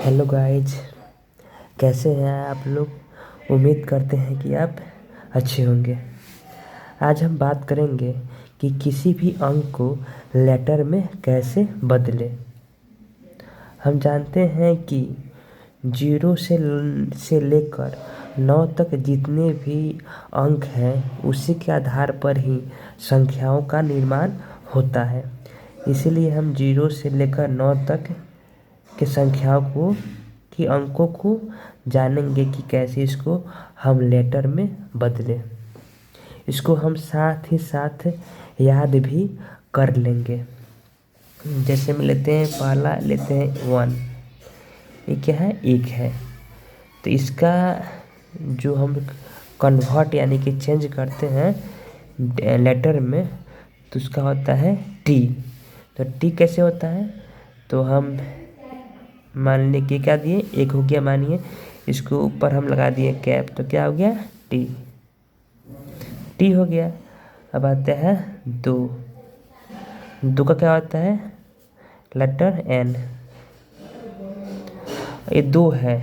Hello guys, कैसे हैं आप लोग। उम्मीद करते हैं कि आप अच्छे होंगे। आज हम बात करेंगे कि किसी भी अंक को लेटर में कैसे बदलें। हम जानते हैं कि 0 से लेकर 9 तक जितने भी अंक हैं उसी के आधार पर ही संख्याओं का निर्माण होता है। इसीलिए हम 0 से लेकर 9 तक के संख्याओं को कि अंकों को जानेंगे कि कैसे इसको हम लेटर में बदलें। इसको हम साथ ही साथ याद भी कर लेंगे। जैसे में लेते हैं, पहला लेते हैं 1। ये क्या है? 1 है। तो इसका जो हम कन्वर्ट यानी कि चेंज करते हैं लेटर में, तो उसका होता है टी। तो टी कैसे होता है? तो हम मान लीजिए क्या दिए, 1 हो गया मानिए, इसको ऊपर हम लगा दिए कैप, तो क्या हो गया? टी। टी हो गया। अब आते हैं 2। 2 का क्या होता है? Letter N. ये 2 है।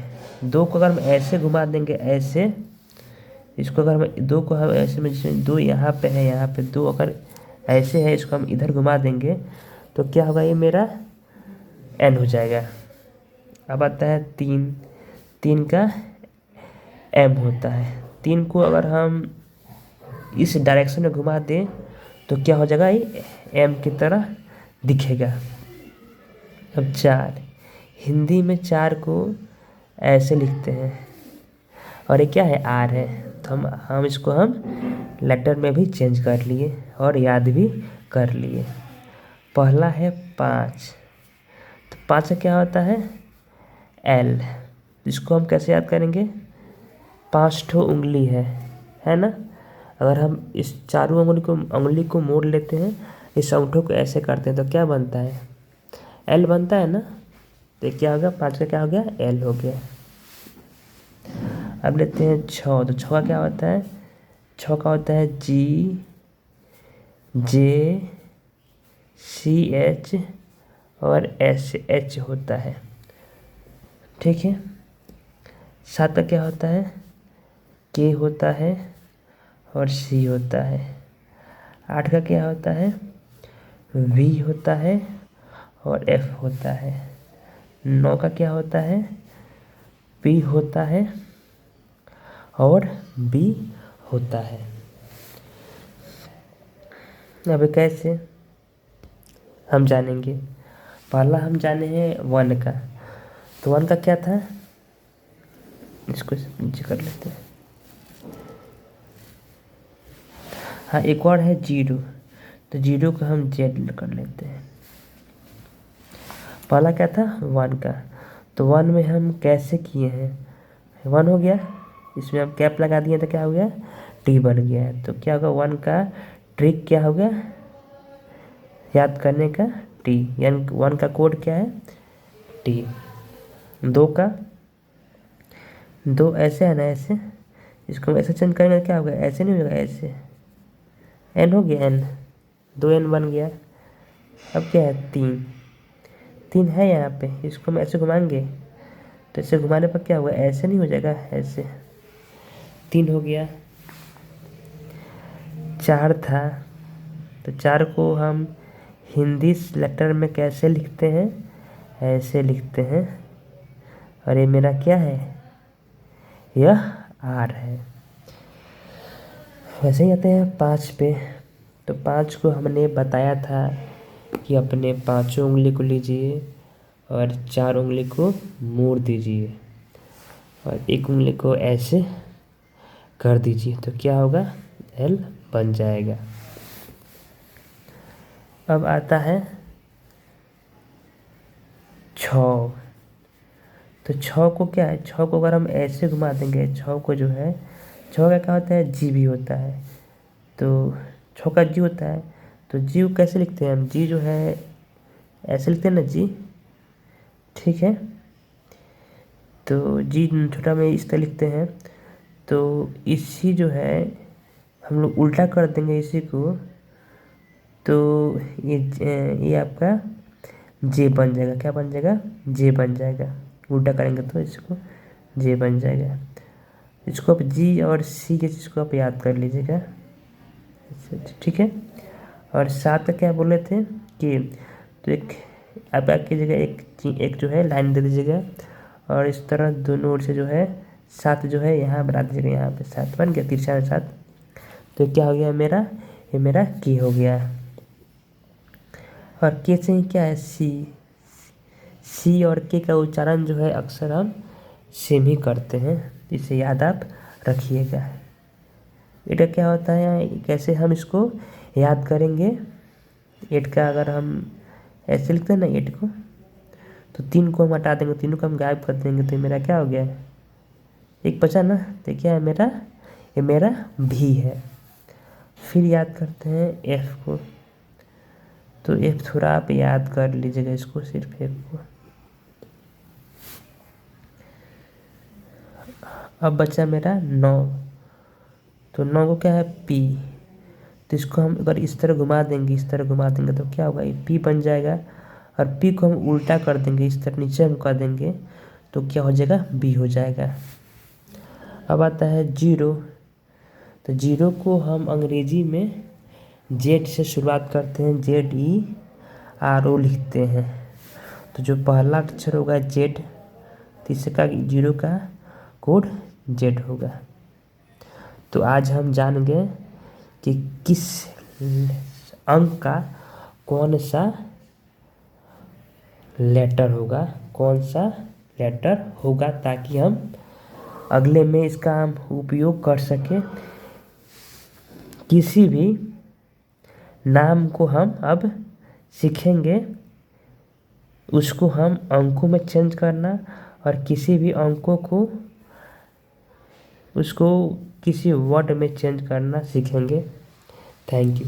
2 को अगर हम ऐसे घुमा देंगे, ऐसे इसको अगर हम 2 को हम ऐसे में, जैसे 2 यहाँ पे है, यहाँ पे 2 अगर ऐसे है, इसको हम इधर घुमा देंगे तो क्या होगा? ये मेरा एन हो जाएगा। अब आता है 3। 3 का एम होता है। 3 को अगर हम इस डायरेक्शन में घुमा दें तो क्या हो जाएगा? ये एम की तरह दिखेगा। अब 4, हिंदी में 4 को ऐसे लिखते हैं और ये क्या है? आर है। तो हम इसको हम लेटर में भी चेंज कर लिए और याद भी कर लिए। पहला है 5। तो 5 का क्या होता है? एल। इसको हम कैसे याद करेंगे? 5 ठो उंगली है ना। अगर हम इस चारों उंगली को मोड़ लेते हैं, इस अंगूठों को ऐसे करते हैं तो क्या बनता है? एल बनता है ना। तो क्या होगा? 5 का क्या हो गया? एल हो गया। अब लेते हैं 6। तो 6 का क्या होता है? 6 का होता है जी, जे, सी एच और एस एच होता है। ठीक है। 7 का क्या होता है? के होता है और सी होता है। 8 का क्या होता है? वी होता है और एफ होता है। 9 का क्या होता है? पी होता है और बी होता है। अब कैसे हम जानेंगे? पहला हम जाने हैं 1 का। तो 1 का क्या था? इसको नीचे कर लेते हैं। हाँ, एक और है 0। तो 0 को हम जेड कर लेते हैं। पहला क्या था? 1 का। तो 1 में हम कैसे किए हैं? 1 हो गया, इसमें हम कैप लगा दिए तो क्या हो गया? टी बन गया है। तो क्या होगा? 1 का ट्रिक क्या हो गया याद करने का? टी। यानी 1 का कोड क्या है? टी। 2 का, 2 ऐसे है ना, ऐसे इसको हम ऐसे चेंज करेंगे क्या होगा? ऐसे नहीं होगा, ऐसे एन हो गया। एन, 2 एन बन गया। अब क्या है? 3। 3 है यहाँ पे, इसको हम ऐसे घुमाएंगे तो ऐसे घुमाने पर क्या होगा? ऐसे नहीं हो जाएगा, ऐसे 3 हो गया। 4 था। तो 4 को हम हिंदी लेटर में कैसे लिखते हैं? ऐसे लिखते हैं और ये मेरा क्या है? यह आर है। वैसे ही आते हैं 5 पे। तो 5 को हमने बताया था कि अपने पाँचों उंगली को लीजिए और 4 उंगली को मोड़ दीजिए और एक उंगली को ऐसे कर दीजिए तो क्या होगा? एल बन जाएगा। अब आता है 6। तो 6 को क्या है? 6 को अगर हम ऐसे घुमा देंगे, 6 को जो है, 6 का क्या होता है? जी भी होता है। तो 6 का जी होता है। तो जी को कैसे लिखते हैं हम? जी जो है ऐसे लिखते हैं ना, जी। ठीक है। तो जी छोटा में इस तरह लिखते हैं। तो इसी जो है हम लोग उल्टा कर देंगे इसी को, तो ये आपका जे बन जाएगा। क्या बन जाएगा? जे बन जाएगा। उल्टा करेंगे तो इसको जे बन जाएगा। इसको आप जी और सी के चीज़ को आप याद कर लीजिएगा, ठीक है। और 7 का क्या बोले थे कि तो एक आप क्या कीजिएगा, एक जो है लाइन दे दीजिएगा और इस तरह दोनों ओर से जो है 7 जो है यहाँ बना दीजिएगा, यहाँ पे 7 बन गया, तिरछा में 7। तो क्या हो गया मेरा, ये मेरा की हो गया। और के से ही क्या है सी और के का उच्चारण जो है अक्सर हम सेम ही करते हैं, इसे याद आप रखिएगा। एट का क्या होता है, कैसे हम इसको याद करेंगे। 8 का अगर हम ऐसे लिखते हैं ना 8 को, तो 3 को हम हटा देंगे, तीनों को हम गायब कर देंगे, तो मेरा क्या हो गया, एक बचा ना, तो क्या है मेरा, ये मेरा भी है। फिर याद करते हैं एफ को, तो एफ थोड़ा आप याद कर लीजिएगा इसको, सिर्फ एफ को। अब बचा मेरा 9, तो 9 को क्या है पी, तो इसको हम अगर इस तरह घुमा देंगे, इस तरह घुमा देंगे तो क्या होगा, ये पी बन जाएगा। और पी को हम उल्टा कर देंगे, इस तरह नीचे हम कर देंगे तो क्या हो जाएगा, बी हो जाएगा। अब आता है 0, तो 0 को हम अंग्रेजी में जेड से शुरुआत करते हैं, ZERO लिखते हैं। तो जो पहला अक्षर होगा जेड, तीसरा 0 का कोड जेड होगा। तो आज हम जान गए कि किस अंक का कौन सा लेटर होगा, ताकि हम अगले में इसका हम उपयोग कर सकें। किसी भी नाम को हम अब सीखेंगे, उसको हम अंकों में चेंज करना, और किसी भी अंकों को उसको किसी वर्ड में चेंज करना सीखेंगे। Thank you.